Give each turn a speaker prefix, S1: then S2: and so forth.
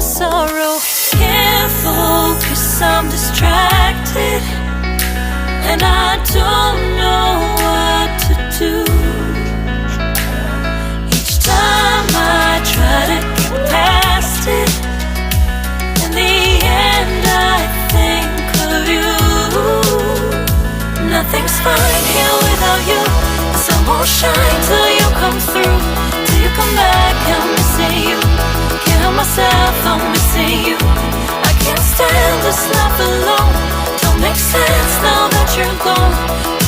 S1: sorrow. Can't focus, I'm distracted, and I don't know what to do. Each time I try to get past it, in the end I think of you. Nothing's fine here without you. The sun won't shine till you come through. Till you come back, I'm missing you. Can't help myself, I'm missing you. I can't stand this life alone. Don't make sense now that you're gone.